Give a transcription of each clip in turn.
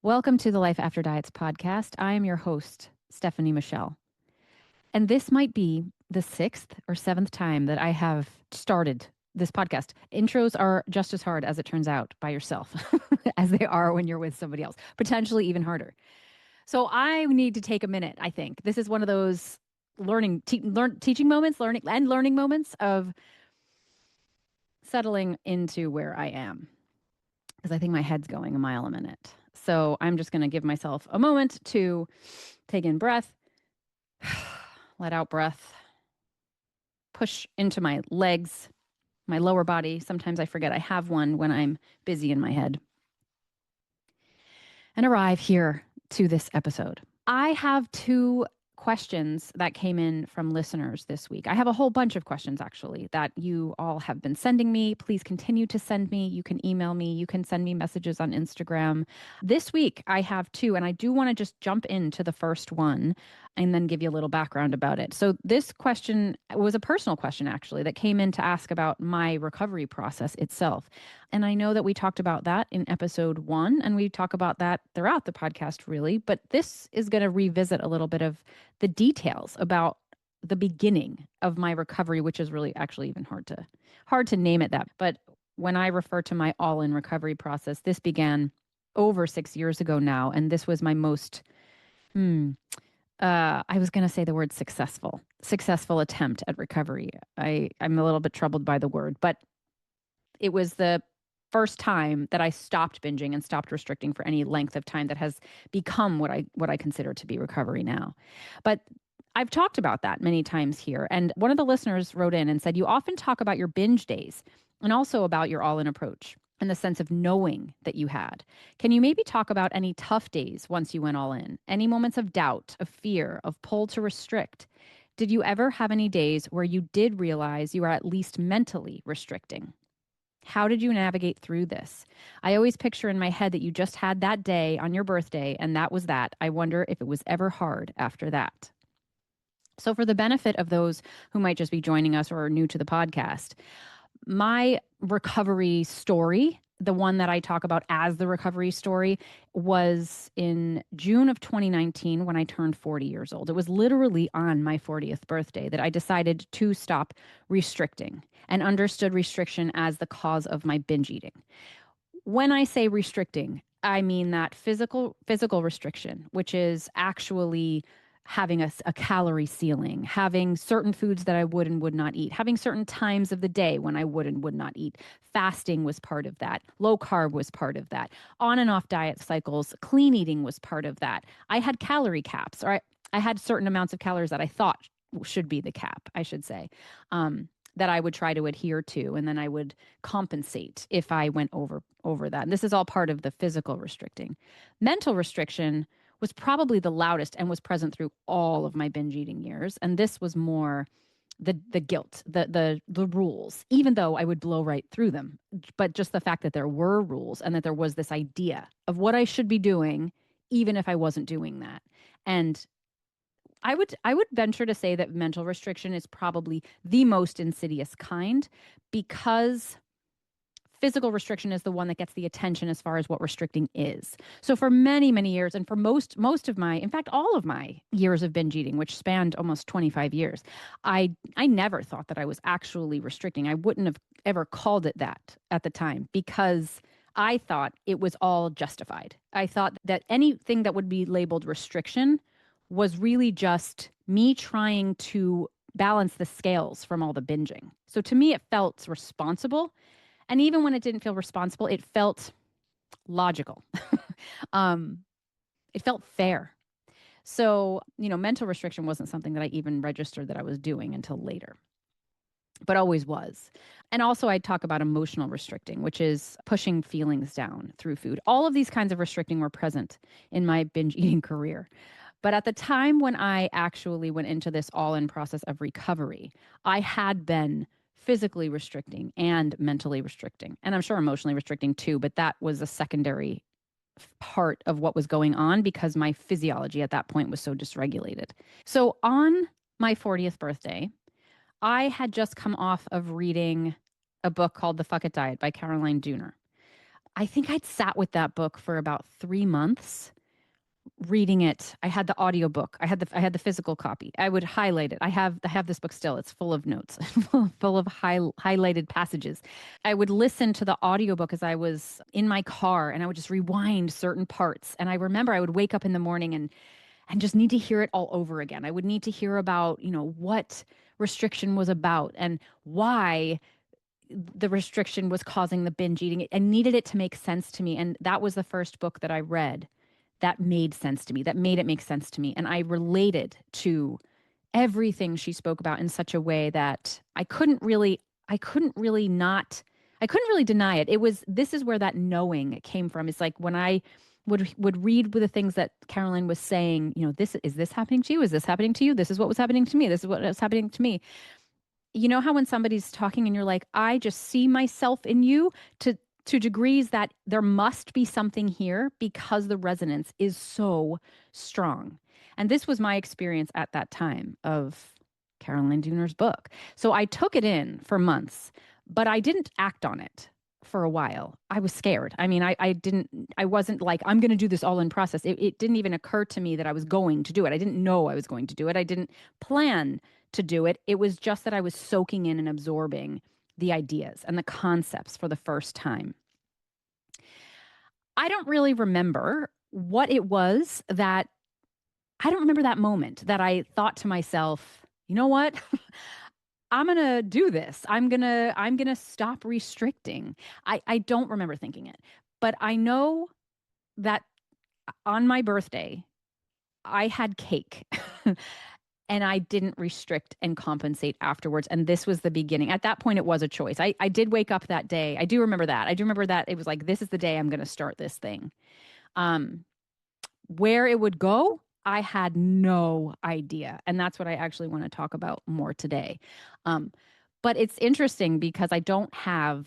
Welcome to the Life After Diets podcast. I am your host, Stephanie Michelle. And this might be the sixth or seventh time that I have started this podcast. Intros are just as hard, as it turns out, by yourself as they are when you're with somebody else, potentially even harder. So I need to take a minute, I think. This is one of those teaching moments, learning moments of settling into where I am. Because I think my head's going a mile a minute. So I'm just going to give myself a moment to take in breath, let out breath, push into my legs, my lower body. Sometimes I forget I have one when I'm busy in my head. And arrive here to this episode. I have two questions that came in from listeners this week. I have a whole bunch of questions actually that you all have been sending me. Please continue to send me. You can email me. You can send me messages on Instagram. This week I have two, and I do want to just jump into the first one and then give you a little background about it. So this question was a personal question actually that came in to ask about my recovery process itself. And I know that we talked about that in episode 1, and we talk about that throughout the podcast really, but this is going to revisit a little bit of the details about the beginning of my recovery, which is really actually even hard to name it that. But when I refer to my all-in recovery process, this began over 6 years ago now, and this was my most I was going to say the word successful attempt at recovery. I'm a little bit troubled by the word, but it was the first time that I stopped binging and stopped restricting for any length of time that has become what I consider to be recovery now. But I've talked about that many times here. And one of the listeners wrote in and said, you often talk about your binge days and also about your all-in approach and the sense of knowing that you had. Can you maybe talk about any tough days once you went all in? Any moments of doubt, of fear, of pull to restrict? Did you ever have any days where you did realize you were at least mentally restricting? How did you navigate through this? I always picture in my head that you just had that day on your birthday and that was that. I wonder if it was ever hard after that. So for the benefit of those who might just be joining us or are new to the podcast, my recovery story, the one that I talk about as the recovery story, was in June of 2019 when I turned 40 years old. It was literally on my 40th birthday that I decided to stop restricting and understood restriction as the cause of my binge eating. When I say restricting, I mean that physical restriction, which is actually having a calorie ceiling, having certain foods that I would and would not eat, having certain times of the day when I would and would not eat. Fasting was part of that. Low carb was part of that. On and off diet cycles, clean eating was part of that. I had calorie caps, or I had certain amounts of calories that I thought should be the cap, I should say, that I would try to adhere to, and then I would compensate if I went over that. And this is all part of the physical restricting. Mental restriction was probably the loudest and was present through all of my binge eating years. And this was more the guilt, the rules, even though I would blow right through them. But just the fact that there were rules and that there was this idea of what I should be doing, even if I wasn't doing that. And I would venture to say that mental restriction is probably the most insidious kind, because physical restriction is the one that gets the attention as far as what restricting is. So for many, many years, and for most of my, in fact, all of my years of binge eating, which spanned almost 25 years, I never thought that I was actually restricting. I wouldn't have ever called it that at the time, because I thought it was all justified. I thought that anything that would be labeled restriction was really just me trying to balance the scales from all the binging. So to me, it felt responsible. And even when it didn't feel responsible, it felt logical. It felt fair. So, mental restriction wasn't something that I even registered that I was doing until later, but always was. And also I talk about emotional restricting, which is pushing feelings down through food. All of these kinds of restricting were present in my binge eating career. But at the time when I actually went into this all-in process of recovery, I had been physically restricting and mentally restricting. And I'm sure emotionally restricting too, but that was a secondary part of what was going on because my physiology at that point was so dysregulated. So on my 40th birthday, I had just come off of reading a book called The Fuck It Diet by Caroline Dooner. I think I'd sat with that book for about 3 months reading it. I had the audiobook. I had the physical copy. I would highlight it. I have this book still. It's full of notes, full of highlighted passages. I would listen to the audiobook as I was in my car and I would just rewind certain parts. And I remember I would wake up in the morning and just need to hear it all over again. I would need to hear about, what restriction was about and why the restriction was causing the binge eating. I needed it to make sense to me. And that was the first book that I read that made sense to me, that made it make sense to me. And I related to everything she spoke about in such a way that I couldn't really deny it. This is where that knowing came from. It's like when I would read with the things that Caroline was saying, this happening to you? Is this happening to you? This is what was happening to me. This is what was happening to me. You know how when somebody's talking and you're like, I just see myself in you to degrees that there must be something here because the resonance is so strong. And this was my experience at that time of Caroline Dooner's book. So I took it in for months, but I didn't act on it for a while. I was scared. I mean, I wasn't like, I'm going to do this all in process. It didn't even occur to me that I was going to do it. I didn't know I was going to do it. I didn't plan to do it. It was just that I was soaking in and absorbing the ideas and the concepts for the first time. I don't really remember what it was that I don't remember that moment that I thought to myself, you know what? I'm going to do this. I'm going to stop restricting. I don't remember thinking it. But I know that on my birthday, I had cake. And I didn't restrict and compensate afterwards. And this was the beginning. At that point, it was a choice. I did wake up that day. I do remember that. I do remember that it was like, this is the day I'm going to start this thing. Um, where it would go, I had no idea. And that's what I actually want to talk about more today. Um, but it's interesting because I don't have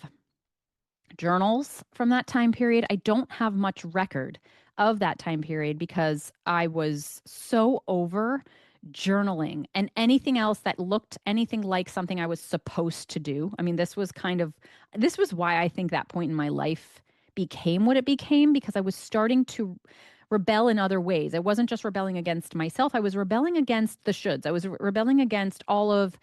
journals from that time period. I don't have much record of that time period because I was so over journaling and anything else that looked anything like something I was supposed to do. I mean, this was why I think that point in my life became what it became because I was starting to rebel in other ways. I wasn't just rebelling against myself, I was rebelling against the shoulds. I was rebelling against all of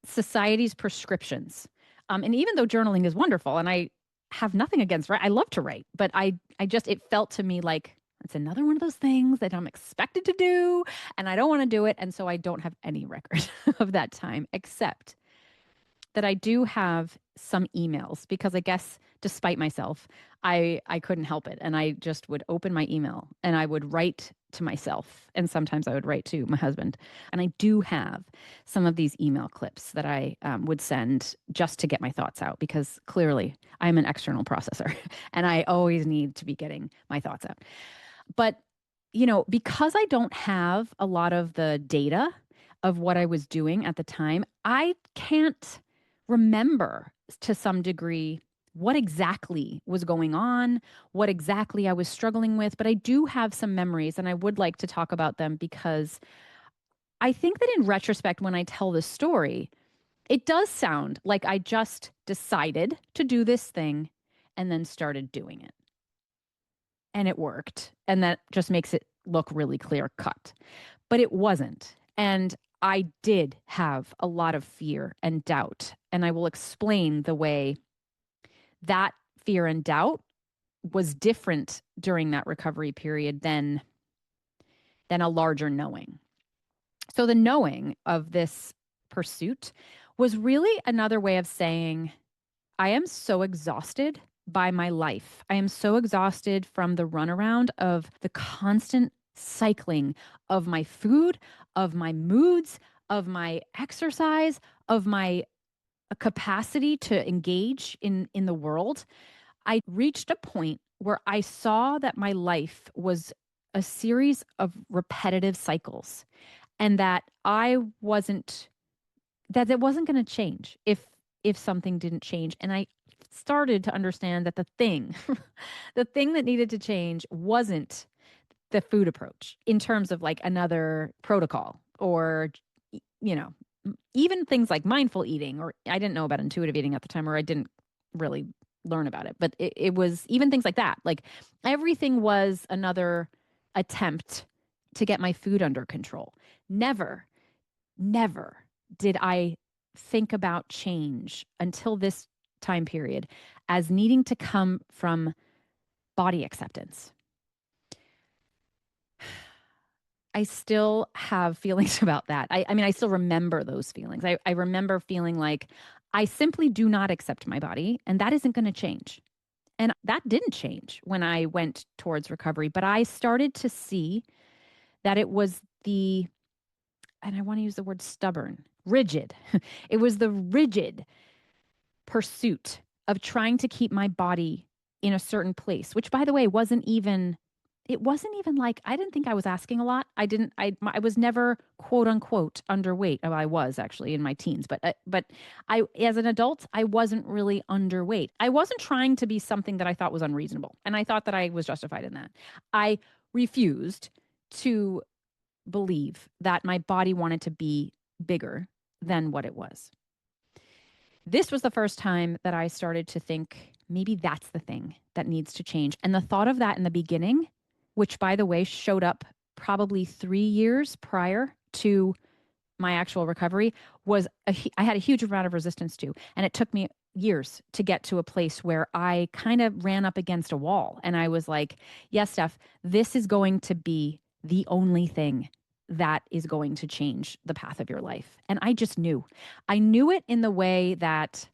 society's prescriptions. And even though journaling is wonderful and I have nothing against I love to write, but it felt to me like it's another one of those things that I'm expected to do and I don't want to do it. And so I don't have any record of that time, except that I do have some emails because I guess despite myself, I couldn't help it. And I just would open my email and I would write to myself. And sometimes I would write to my husband. And I do have some of these email clips that I would send just to get my thoughts out because clearly I'm an external processor and I always need to be getting my thoughts out. But, because I don't have a lot of the data of what I was doing at the time, I can't remember to some degree what exactly was going on, what exactly I was struggling with. But I do have some memories and I would like to talk about them because I think that in retrospect, when I tell this story, it does sound like I just decided to do this thing and then started doing it. And it worked. And that just makes it look really clear cut. But it wasn't. And I did have a lot of fear and doubt. And I will explain the way that fear and doubt was different during that recovery period than a larger knowing. So the knowing of this pursuit was really another way of saying, I am so exhausted by my life. I am so exhausted from the runaround of the constant cycling of my food, of my moods, of my exercise, of my capacity to engage in the world. I reached a point where I saw that my life was a series of repetitive cycles and that it wasn't going to change if something didn't change. And I started to understand that the thing the thing that needed to change wasn't the food approach in terms of like another protocol or you know even things like mindful eating, or I didn't know about intuitive eating at the time, or I didn't really learn about it. But it was even things like that. Like everything was another attempt to get my food under control. Never, never did I think about change until this time period as needing to come from body acceptance. I still have feelings about that. I mean, I still remember those feelings. I remember feeling like I simply do not accept my body, and that isn't going to change. And that didn't change when I went towards recovery, but I started to see that it was and I want to use the word stubborn, rigid. It was the rigid pursuit of trying to keep my body in a certain place, which by the way it wasn't even like I didn't think I was asking a lot. I was never quote unquote underweight. Oh, I was actually in my teens, but I as an adult, I wasn't really underweight. I wasn't trying to be something that I thought was unreasonable, and I thought that I was justified in that. I refused to believe that my body wanted to be bigger than what it was. This was the first time that I started to think maybe that's the thing that needs to change. And the thought of that in the beginning, which by the way showed up probably 3 years prior to my actual recovery, I had a huge amount of resistance to. And it took me years to get to a place where I kind of ran up against a wall. And I was like, yes, Steph, this is going to be the only thing that is going to change the path of your life. And I just knew. I knew it in the way that,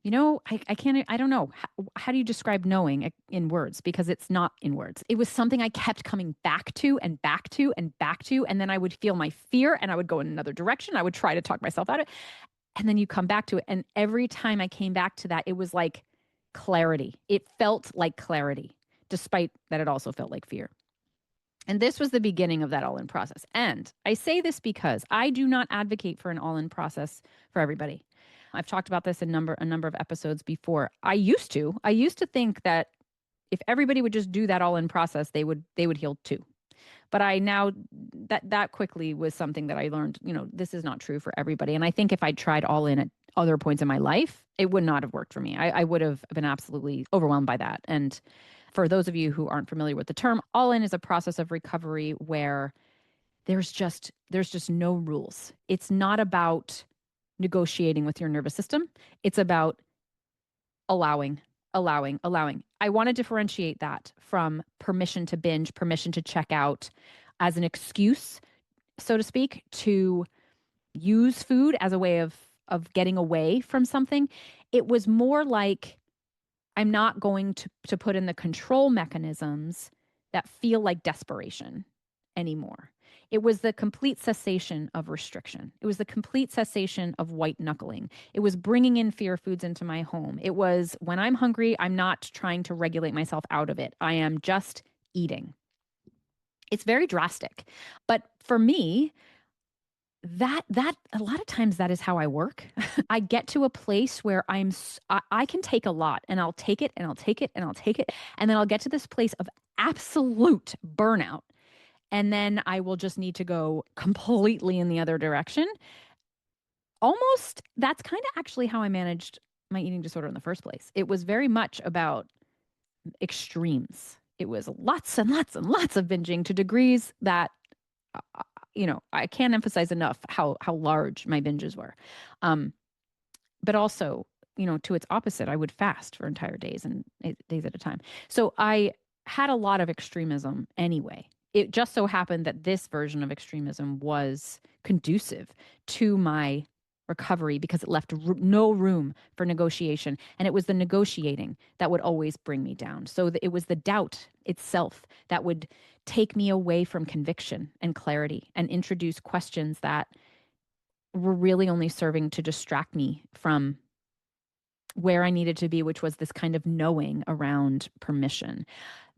I can't, I don't know. How do you describe knowing in words? Because it's not in words. It was something I kept coming back to and back to and back to. And then I would feel my fear and I would go in another direction. I would try to talk myself out of it. And then you come back to it. And every time I came back to that, it was like clarity. It felt like clarity, despite that it also felt like fear. And this was the beginning of that all-in process. And I say this because I do not advocate for an all-in process for everybody. I've talked about this in a number of episodes before. I used to think that if everybody would just do that all-in process, they would heal too. But I now that quickly was something that I learned, this is not true for everybody. And I think if I tried all in at other points in my life, it would not have worked for me. I would have been absolutely overwhelmed by that. And for those of you who aren't familiar with the term, all in is a process of recovery where there's just no rules. It's not about negotiating with your nervous system. It's about allowing. I want to differentiate that from permission to binge, permission to check out as an excuse, so to speak, to use food as a way of getting away from something. It was more like I'm not going to put in the control mechanisms that feel like desperation anymore. It was the complete cessation of restriction. It was the complete cessation of white knuckling. It was bringing in fear foods into my home. It was when I'm hungry, I'm not trying to regulate myself out of it. I am just eating. It's very drastic. But for me, that a lot of times that is how I work. I get to a place where I can take a lot and I'll take it and I'll take it and I'll take it. And then I'll get to this place of absolute burnout. And then I will just need to go completely in the other direction. Almost, that's kind of actually how I managed my eating disorder in the first place. It was very much about extremes. It was lots and lots and lots of binging to degrees that, I can't emphasize enough how large my binges were. But also, to its opposite, I would fast for entire days and days at a time. So I had a lot of extremism anyway. It just so happened that this version of extremism was conducive to my recovery because it left no room for negotiation. And it was the negotiating that would always bring me down. So it was the doubt itself that would take me away from conviction and clarity and introduce questions that were really only serving to distract me from where I needed to be, which was this kind of knowing around permission.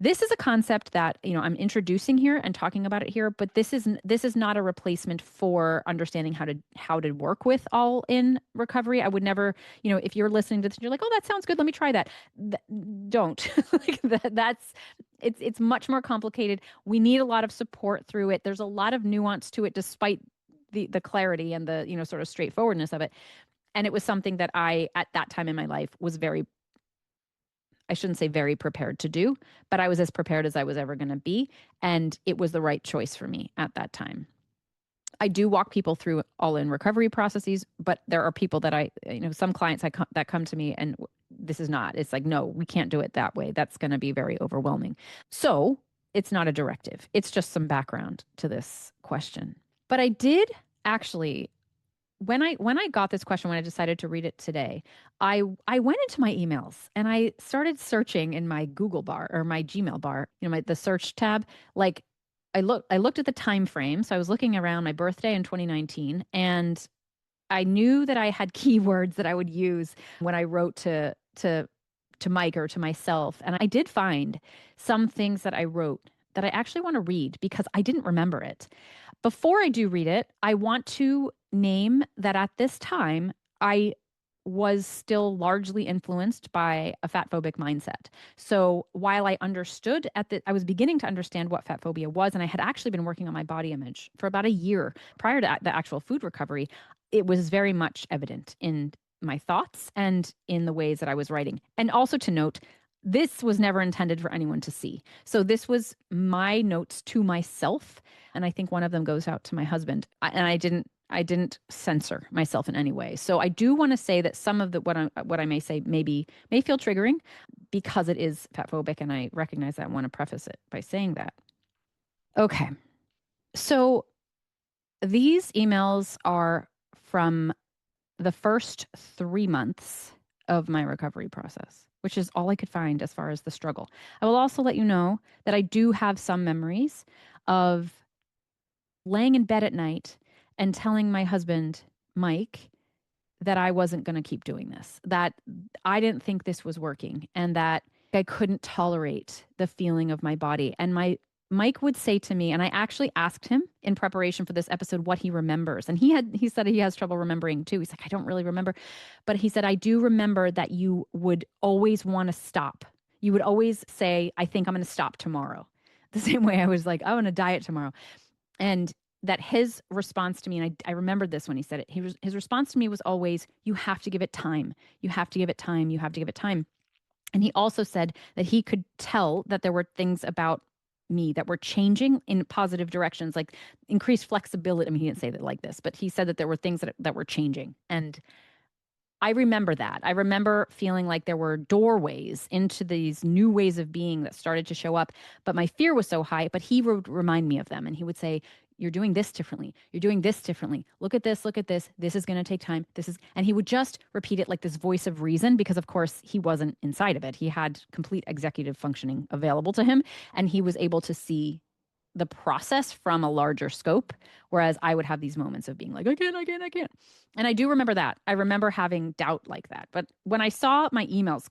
This is a concept that, I'm introducing here and talking about it here, but this is not a replacement for understanding how to work with all in recovery. I would never, if you're listening to this and you're like, oh, that sounds good, let me try that. Don't. Like it's much more complicated. We need a lot of support through it. There's a lot of nuance to it despite the clarity and the, sort of straightforwardness of it. And it was something that I, at that time in my life, was very I shouldn't say very prepared to do, but I was as prepared as I was ever going to be. And it was the right choice for me at that time. I do walk people through all in recovery processes, but there are people that some clients that come to me and this is not, it's like, no, we can't do it that way. That's going to be very overwhelming. So it's not a directive. It's just some background to this question. But I did actually, when I got this question, when I decided to read it today, I went into my emails and I started searching in my Google bar or my Gmail bar, the search tab. Like I looked at the time frame. So I was looking around my birthday in 2019, and I knew that I had keywords that I would use when I wrote to Mike or to myself. And I did find some things that I wrote that I actually want to read because I didn't remember it. Before I do read it, I want to name that at this time, I was still largely influenced by a fat phobic mindset. So while I was beginning to understand what fat phobia was, and I had actually been working on my body image for about a year prior to the actual food recovery, it was very much evident in my thoughts and in the ways that I was writing. And also to note, this was never intended for anyone to see. So this was my notes to myself, and I think one of them goes out to my husband. And I didn't censor myself in any way. So I do want to say that some of what I may say may feel triggering because it is fat phobic, and I recognize that. I want to preface it by saying that. Okay. So these emails are from the first 3 months of my recovery process, which is all I could find as far as the struggle. I will also let you know that I do have some memories of laying in bed at night and telling my husband, Mike, that I wasn't going to keep doing this, that I didn't think this was working, and that I couldn't tolerate the feeling of my body. And Mike would say to me, and I actually asked him in preparation for this episode what he remembers. And he said he has trouble remembering too. He's like, I don't really remember. But he said, I do remember that you would always want to stop. You would always say, I think I'm going to stop tomorrow. The same way I was like, I want to diet tomorrow. And that his response to me, and I remembered this when he said it, his response to me was always, you have to give it time. You have to give it time. You have to give it time. And he also said that he could tell that there were things about me that were changing in positive directions, like increased flexibility. I mean, he didn't say that like this, but he said that there were things that were changing. And I remember that. I remember feeling like there were doorways into these new ways of being that started to show up. But my fear was so high, but he would remind me of them. And he would say, you're doing this differently. You're doing this differently. Look at this. Look at this. This is going to take time. And he would just repeat it like this voice of reason, because of course he wasn't inside of it. He had complete executive functioning available to him, and he was able to see the process from a larger scope. Whereas I would have these moments of being like, I can't. And I do remember that. I remember having doubt like that. But when I saw my emails,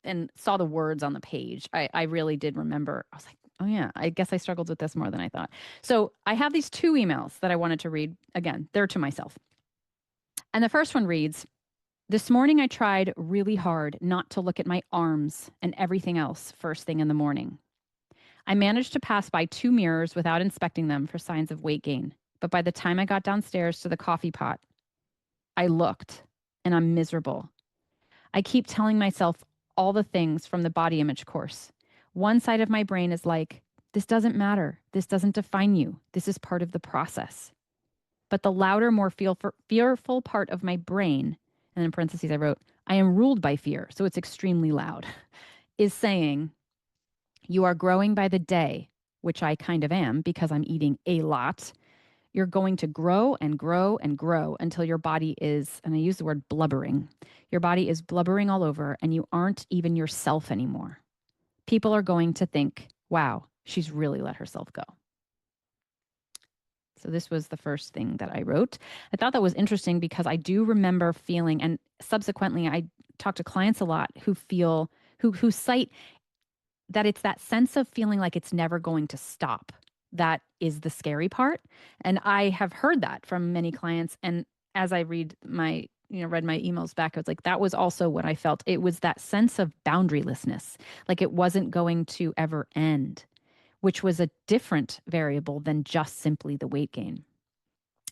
and saw the words on the page, I really did remember. I was like, oh yeah, I guess I struggled with this more than I thought. So I have these 2 emails that I wanted to read. Again, they're to myself. And the first one reads, this morning I tried really hard not to look at my arms and everything else first thing in the morning. I managed to pass by 2 mirrors without inspecting them for signs of weight gain. But by the time I got downstairs to the coffee pot, I looked and I'm miserable. I keep telling myself all the things from the body image course. One side of my brain is like, this doesn't matter. This doesn't define you. This is part of the process. But the louder, more fearful part of my brain, and in parentheses I wrote, I am ruled by fear, so it's extremely loud, is saying, you are growing by the day, which I kind of am because I'm eating a lot. You're going to grow and grow and grow until your body is, and I use the word blubbering, your body is blubbering all over and you aren't even yourself anymore. People are going to think, wow, she's really let herself go. So this was the first thing that I wrote. I thought that was interesting because I do remember feeling, and subsequently I talk to clients a lot who cite that it's that sense of feeling like it's never going to stop. That is the scary part. And I have heard that from many clients. And as I read my emails back, I was like, that was also what I felt. It was that sense of boundarylessness, like it wasn't going to ever end, which was a different variable than just simply the weight gain.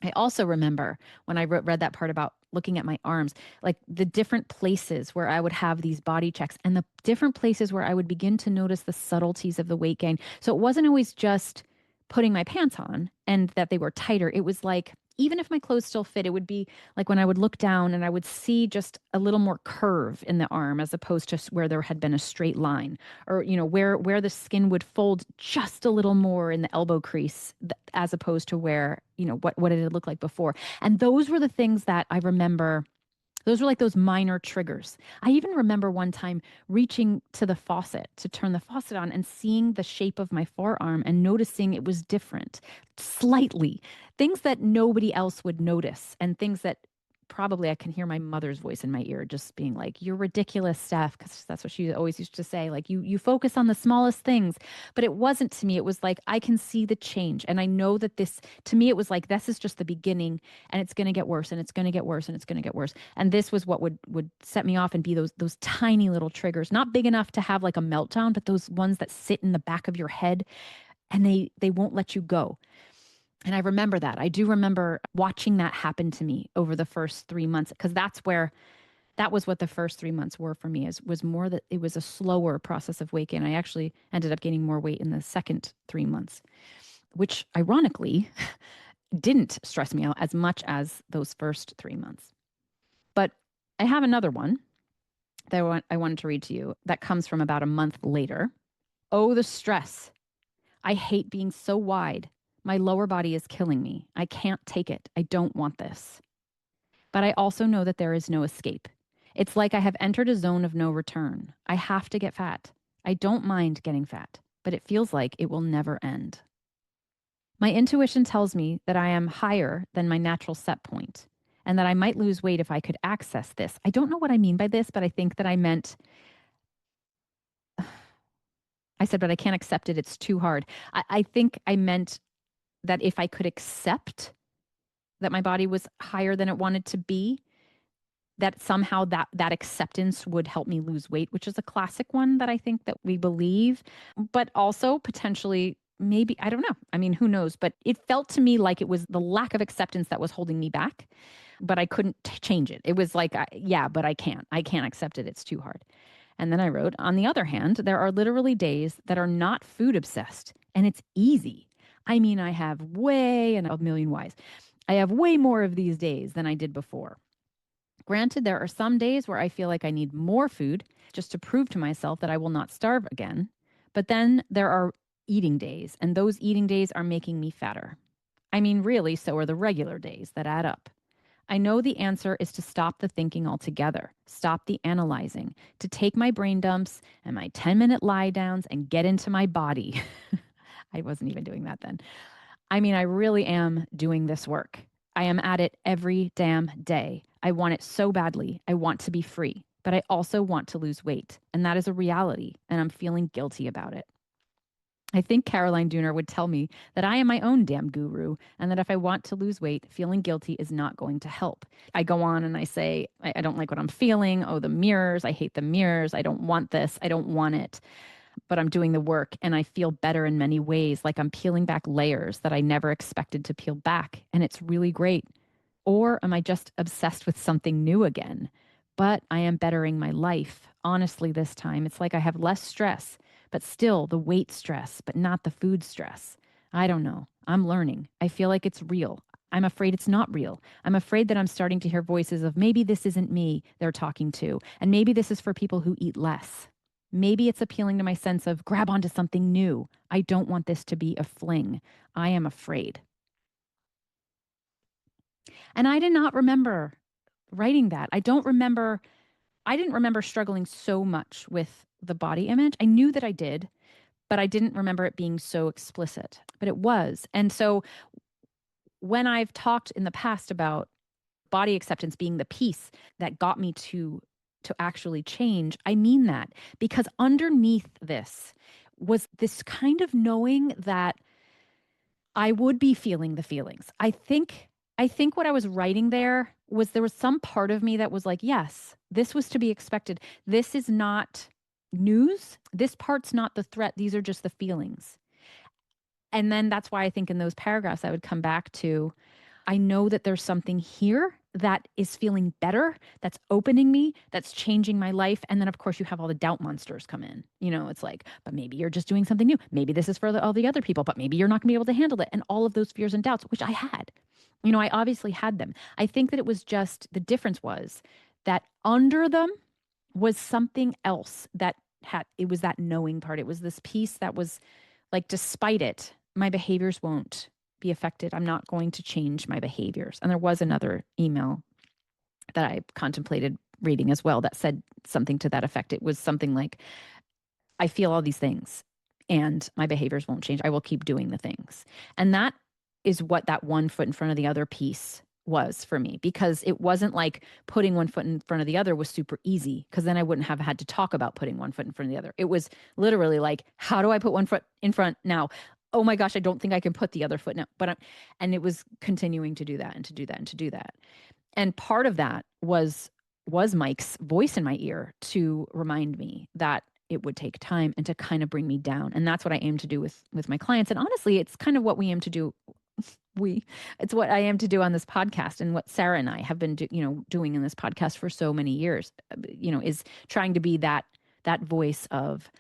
I also remember when I read that part about looking at my arms, like the different places where I would have these body checks and the different places where I would begin to notice the subtleties of the weight gain. So it wasn't always just putting my pants on and that they were tighter. It was like, even if my clothes still fit, it would be like when I would look down and I would see just a little more curve in the arm as opposed to where there had been a straight line, or where the skin would fold just a little more in the elbow crease as opposed to where what it had looked like before. And those were the things that I remember. Those were like those minor triggers. I even remember one time reaching to the faucet to turn the faucet on and seeing the shape of my forearm and noticing it was different slightly. Things that nobody else would notice, and things that probably I can hear my mother's voice in my ear just being like, "You're ridiculous, Steph," because that's what she always used to say. Like, you focus on the smallest things. But it wasn't to me. It was like, I can see the change. And I know that to me, it was like, this is just the beginning, and it's going to get worse, and it's going to get worse, and it's going to get worse. And this was what would set me off and be those tiny little triggers, not big enough to have like a meltdown, but those ones that sit in the back of your head and they won't let you go. And I remember that. I do remember watching that happen to me over the first 3 months, because that was what the first 3 months were for me, was more that it was a slower process of weight gain. I actually ended up gaining more weight in the second 3 months, which ironically didn't stress me out as much as those first 3 months. But I have another one that I wanted to read to you that comes from about a month later. Oh, the stress. I hate being so wide. My lower body is killing me. I can't take it. I don't want this. But I also know that there is no escape. It's like I have entered a zone of no return. I have to get fat. I don't mind getting fat, but it feels like it will never end. My intuition tells me that I am higher than my natural set point and that I might lose weight if I could access this. I don't know what I mean by this, but I think that I meant, I said, but I can't accept it. It's too hard. I think I meant that if I could accept that my body was higher than it wanted to be, that somehow that acceptance would help me lose weight, which is a classic one that I think that we believe, but also potentially maybe, I don't know. I mean, who knows? But it felt to me like it was the lack of acceptance that was holding me back, but I couldn't change it. It was like, yeah, but I can't. I can't accept it. It's too hard. And then I wrote, on the other hand, there are literally days that are not food obsessed, and it's easy. I mean, I have way, and a million whys, I have way more of these days than I did before. Granted, there are some days where I feel like I need more food just to prove to myself that I will not starve again. But then there are eating days, and those eating days are making me fatter. I mean, really, so are the regular days that add up. I know the answer is to stop the thinking altogether, stop the analyzing, to take my brain dumps and my 10-minute lie downs and get into my body. I wasn't even doing that then. I mean, I really am doing this work. I am at it every damn day. I want it so badly. I want to be free, but I also want to lose weight. And that is a reality, and I'm feeling guilty about it. I think Caroline Dooner would tell me that I am my own damn guru, and that if I want to lose weight, feeling guilty is not going to help. I go on and I say, I don't like what I'm feeling. Oh, the mirrors. I hate the mirrors. I don't want this. I don't want it. But I'm doing the work and I feel better in many ways, like I'm peeling back layers that I never expected to peel back. And it's really great. Or am I just obsessed with something new again? But I am bettering my life. Honestly, this time, it's like I have less stress, but still the weight stress, but not the food stress. I don't know. I'm learning. I feel like it's real. I'm afraid it's not real. I'm afraid that I'm starting to hear voices of maybe this isn't me they're talking to, and maybe this is for people who eat less. Maybe it's appealing to my sense of grab onto something new. I don't want this to be a fling. I am afraid. And I did not remember writing that. I didn't remember struggling so much with the body image. I knew that I did, but I didn't remember it being so explicit. But it was. And so when I've talked in the past about body acceptance being the piece that got me to actually change, I mean that, because underneath this was this kind of knowing that I would be feeling the feelings. I think what I was writing there was some part of me that was like, yes, this was to be expected. This is not news. This part's not the threat. These are just the feelings. And then that's why I think in those paragraphs I would come back to, I know that there's something here that is feeling better, that's opening me, that's changing my life. And then, of course, you have all the doubt monsters come in. It's like, but maybe you're just doing something new. Maybe this is for all the other people, but maybe you're not going to be able to handle it. And all of those fears and doubts, which I had. I obviously had them. I think that it was just the difference was that under them was something else it was that knowing part. It was this piece that was like, despite it, my behaviors won't be affected. I'm not going to change my behaviors. And there was another email that I contemplated reading as well that said something to that effect. It was something like, I feel all these things and my behaviors won't change. I will keep doing the things. And that is what that one foot in front of the other piece was for me, because it wasn't like putting one foot in front of the other was super easy, because then I wouldn't have had to talk about putting one foot in front of the other. It was literally like, how do I put one foot in front now? Oh my gosh, I don't think I can put the other foot now. And it was continuing to do that and to do that and to do that. And part of that was Mike's voice in my ear to remind me that it would take time and to kind of bring me down. And that's what I aim to do with my clients. And honestly, it's kind of what we aim to do. It's what I am to do on this podcast, and what Sarah and I have been doing in this podcast for so many years, is trying to be that voice of,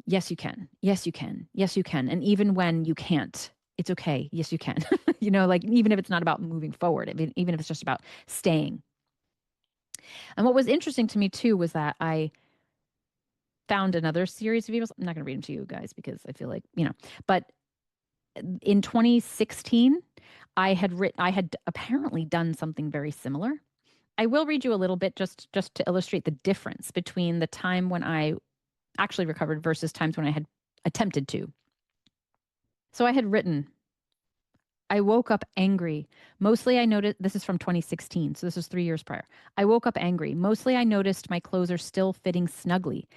yes, you can. Yes, you can. Yes, you can. And even when you can't, it's okay. Yes, you can. Like, even if it's not about moving forward, even if it's just about staying. And what was interesting to me too was that I found another series of emails. I'm not going to read them to you guys because I feel like, but in 2016, I had apparently done something very similar. I will read you a little bit just to illustrate the difference between the time when I actually recovered versus times when I had attempted to. So I had written, I woke up angry. Mostly I noticed, this is from 2016, so this was 3 years prior. I woke up angry. Mostly I noticed my clothes are still fitting snugly.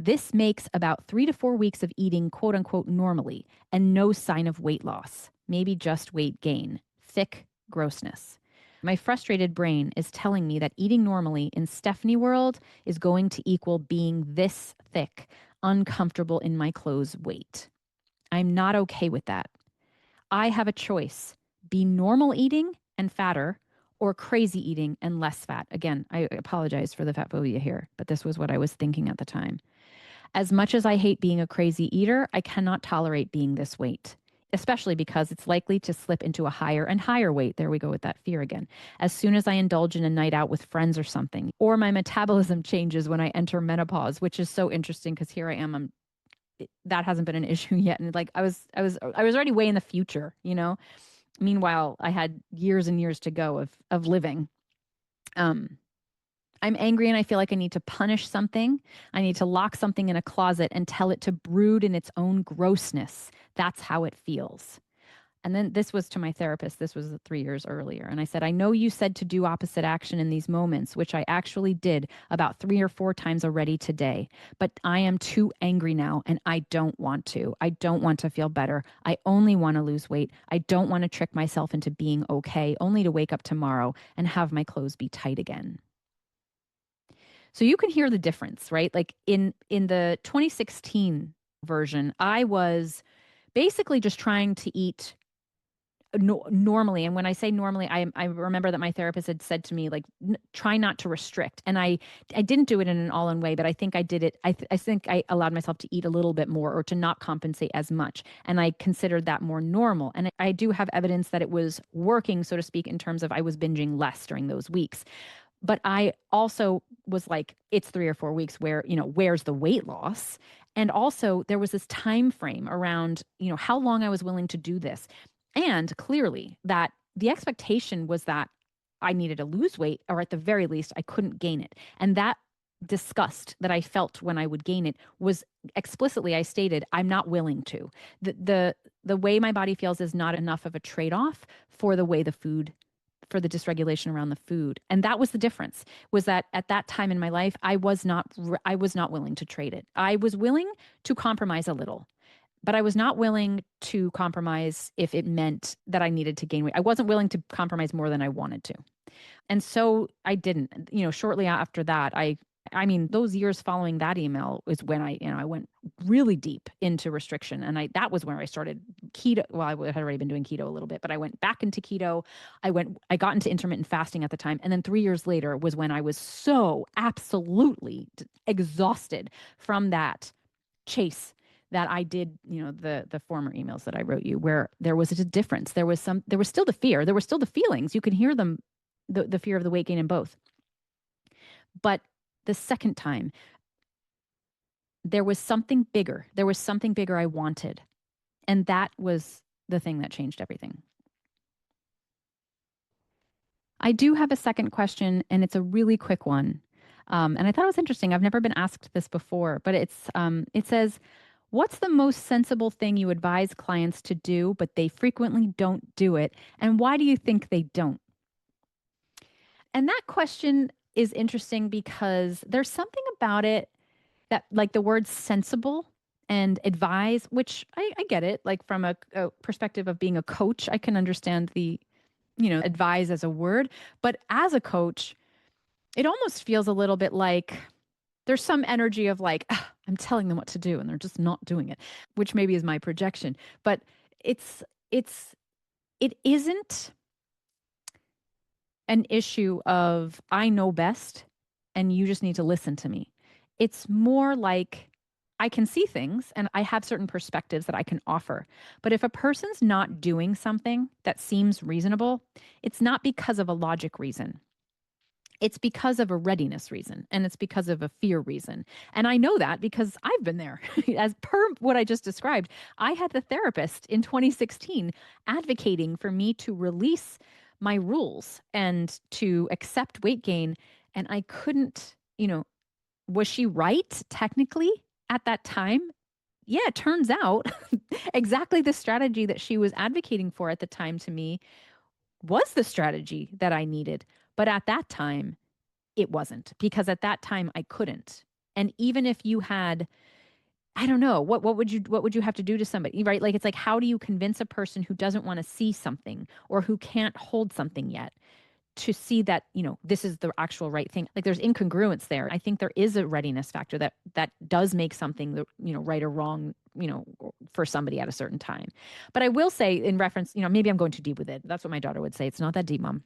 This makes about 3 to 4 weeks of eating quote unquote normally and no sign of weight loss, maybe just weight gain, thick grossness. My frustrated brain is telling me that eating normally in Stephanie world is going to equal being this thick, uncomfortable in my clothes weight. I'm not okay with that. I have a choice: be normal eating and fatter, or crazy eating and less fat. Again, I apologize for the fat phobia here, but this was what I was thinking at the time. As much as I hate being a crazy eater, I cannot tolerate being this weight, especially because it's likely to slip into a higher and higher weight. There we go with that fear again. As soon as I indulge in a night out with friends or something, or my metabolism changes when I enter menopause, which is so interesting because here I am, that hasn't been an issue yet. And like, I was already way in the future, Meanwhile, I had years and years to go of living. I'm angry and I feel like I need to punish something. I need to lock something in a closet and tell it to brood in its own grossness. That's how it feels. And then this was to my therapist. This was 3 years earlier. And I said, I know you said to do opposite action in these moments, which I actually did about 3 or 4 times already today. But I am too angry now and I don't want to. I don't want to feel better. I only want to lose weight. I don't want to trick myself into being okay, only to wake up tomorrow and have my clothes be tight again. So you can hear the difference, right? Like in the 2016 version, I was basically just trying to eat normally. And when I say normally, I remember that my therapist had said to me, like, try not to restrict. And I didn't do it in an all-in way, but I think I did it. I think I allowed myself to eat a little bit more or to not compensate as much. And I considered that more normal. And I do have evidence that it was working, so to speak, in terms of I was binging less during those weeks. But I also was like, it's 3 or 4 weeks where, where's the weight loss? And also there was this time frame around, how long I was willing to do this. And clearly that the expectation was that I needed to lose weight, or at the very least, I couldn't gain it. And that disgust that I felt when I would gain it was explicitly, I stated, I'm not willing to. The way my body feels is not enough of a trade-off for the way for the dysregulation around the food. And that was the difference, was that at that time in my life, I was not willing to trade it. I was willing to compromise a little, but I was not willing to compromise if it meant that I needed to gain weight. I wasn't willing to compromise more than I wanted to. And so I didn't. Shortly after that, I mean, those years following that email is when I went really deep into restriction. And that was when I started keto. Well, I had already been doing keto a little bit, but I went back into keto. I got into intermittent fasting at the time. And then 3 years later was when I was so absolutely exhausted from that chase that I did, the former emails that I wrote you, where there was a difference. There was still the fear. There were still the feelings. You can hear them, the fear of the weight gain in both. But the second time, there was something bigger. There was something bigger I wanted. And that was the thing that changed everything. I do have a second question, and it's a really quick one. And I thought it was interesting. I've never been asked this before, but it says, what's the most sensible thing you advise clients to do, but they frequently don't do it? And why do you think they don't? And that question is interesting because there's something about it that, like the word sensible and advise, which I get it, like from a perspective of being a coach, I can understand the, advise as a word. But as a coach, it almost feels a little bit like there's some energy of like, "Ah, I'm telling them what to do and they're just not doing it," which maybe is my projection. But it's, it's, it isn't an issue of I know best and you just need to listen to me. It's more like I can see things and I have certain perspectives that I can offer. But if a person's not doing something that seems reasonable, it's not because of a logic reason. It's because of a readiness reason and it's because of a fear reason. And I know that because I've been there. As per what I just described, I had the therapist in 2016 advocating for me to release my rules and to accept weight gain. And I couldn't, was she right technically at that time? Yeah, it turns out exactly the strategy that she was advocating for at the time to me was the strategy that I needed. But at that time, it wasn't, because at that time I couldn't. And even if you had, I don't know, what would you have to do to somebody, right? Like, it's like, how do you convince a person who doesn't want to see something or who can't hold something yet to see that, this is the actual right thing? Like, there's incongruence there. I think there is a readiness factor that does make something, right or wrong, for somebody at a certain time. But I will say, in reference, maybe I'm going too deep with it. That's what my daughter would say. It's not that deep, Mom.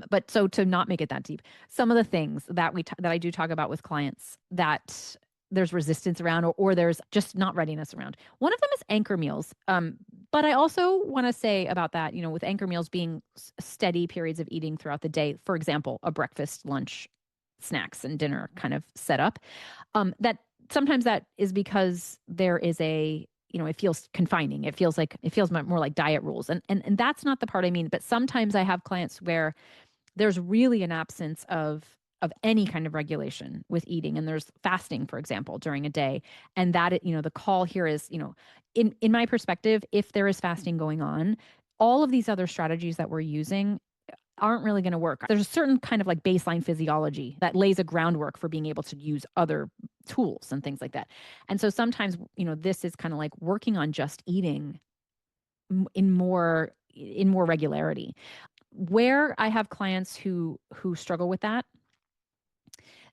But so to not make it that deep, some of the things that that I do talk about with clients that there's resistance around, or there's just not readiness around. One of them is anchor meals. But I also want to say about that, with anchor meals being steady periods of eating throughout the day, for example, a breakfast, lunch, snacks, and dinner kind of setup, that sometimes that is because there is it feels confining. It feels more like diet rules. And that's not the part I mean. But sometimes I have clients where there's really an absence of any kind of regulation with eating. And there's fasting, for example, during a day. And that, the call here is, in my perspective, if there is fasting going on, all of these other strategies that we're using aren't really going to work. There's a certain kind of like baseline physiology that lays a groundwork for being able to use other tools and things like that. And so sometimes, this is kind of like working on just eating in more regularity. Where I have clients who struggle with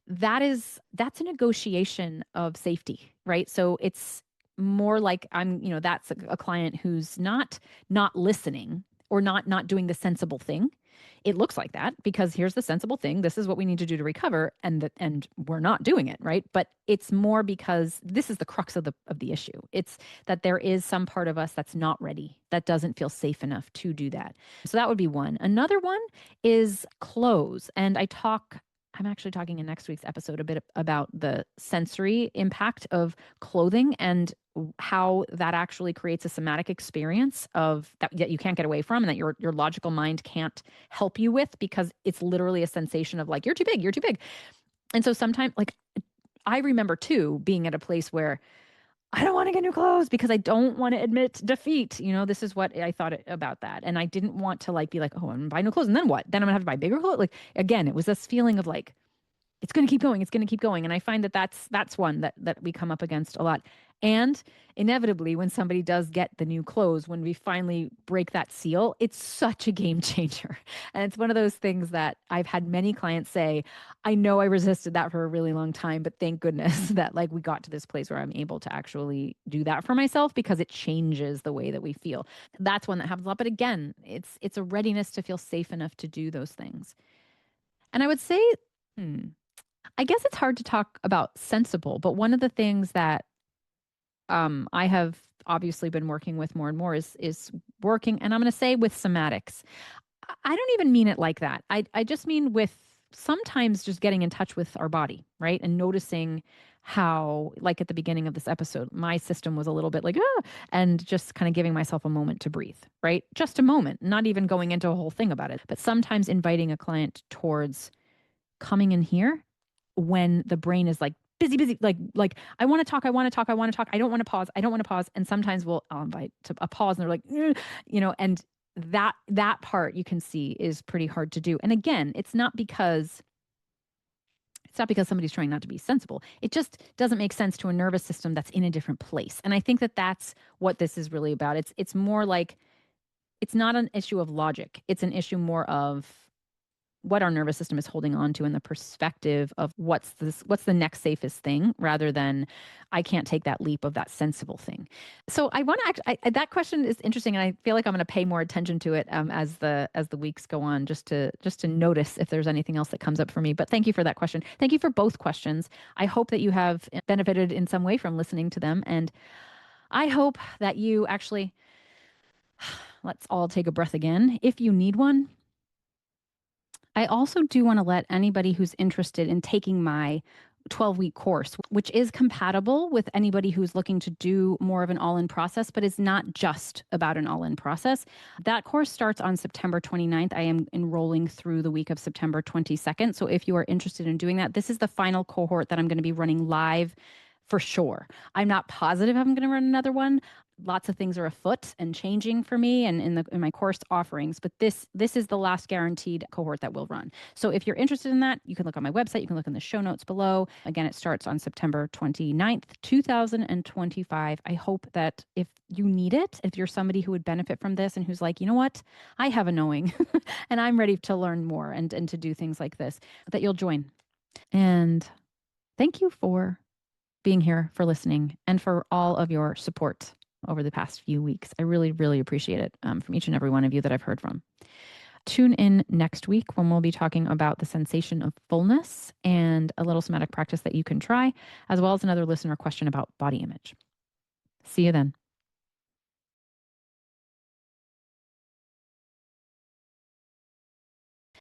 that's a negotiation of safety, right? So it's more like that's a client who's not listening or not doing the sensible thing. It looks like that because here's the sensible thing. This is what we need to do to recover, and we're not doing it, right? But it's more because this is the crux of the issue. It's that there is some part of us that's not ready, that doesn't feel safe enough to do that. So that would be one. Another one is clothes, and I'm actually talking in next week's episode a bit about the sensory impact of clothing and how that actually creates a somatic experience of that you can't get away from and that your logical mind can't help you with, because it's literally a sensation of like, you're too big, you're too big. And so sometimes, like, I remember too being at a place where I don't want to get new clothes because I don't want to admit defeat. This is what I thought about that. And I didn't want to be like, oh, I'm gonna buy new clothes. And then what? Then I'm gonna have to buy bigger clothes. Like, again, it was this feeling of like, it's going to keep going. It's going to keep going. And I find that that's one that we come up against a lot. And inevitably, when somebody does get the new clothes, when we finally break that seal, it's such a game changer. And it's one of those things that I've had many clients say, I know I resisted that for a really long time, but thank goodness that like we got to this place where I'm able to actually do that for myself because it changes the way that we feel. That's one that happens a lot. But again, it's a readiness to feel safe enough to do those things. And I would say, I guess it's hard to talk about sensible, but one of the things that I have obviously been working with more and more is working, and I'm going to say with somatics. I don't even mean it like that. I just mean with sometimes just getting in touch with our body, right? And noticing how, like at the beginning of this episode, my system was a little bit like, ah, and just kind of giving myself a moment to breathe, right? Just a moment, not even going into a whole thing about it, but sometimes inviting a client towards coming in here when the brain is like busy, busy, like I want to talk, I want to talk, I want to talk, I don't want to pause, I don't want to pause. And sometimes I'll invite to a pause and they're like, and that part you can see is pretty hard to do. And again, it's not because somebody's trying not to be sensible. It just doesn't make sense to a nervous system that's in a different place. And I think that that's what this is really about. It's more like it's not an issue of logic. It's an issue more of what our nervous system is holding on to in the perspective of what's the next safest thing rather than I can't take that leap of that sensible thing. So I want to that question is interesting, and I feel like I'm going to pay more attention to it as the weeks go on, just to notice if there's anything else that comes up for me. But thank you for that question. Thank you for both questions. I hope that you have benefited in some way from listening to them, and I hope that you actually let's all take a breath again. If you need one, I also do want to let anybody who's interested in taking my 12-week course, which is compatible with anybody who's looking to do more of an all-in process, but is not just about an all-in process. That course starts on September 29th. I am enrolling through the week of September 22nd. So if you are interested in doing that, this is the final cohort that I'm going to be running live for sure. I'm not positive I'm going to run another one. Lots of things are afoot and changing for me and in my course offerings, but this is the last guaranteed cohort that will run. So if you're interested in that, you can look on my website, you can look in the show notes below. Again, it starts on September 29th, 2025. I hope that if you need it, if you're somebody who would benefit from this and who's like, you know what, I have a knowing and I'm ready to learn more and to do things like this, that you'll join. And thank you for being here, for listening, and for all of your support over the past few weeks. I really, really appreciate it from each and every one of you that I've heard from. Tune in next week when we'll be talking about the sensation of fullness and a little somatic practice that you can try, as well as another listener question about body image. See you then.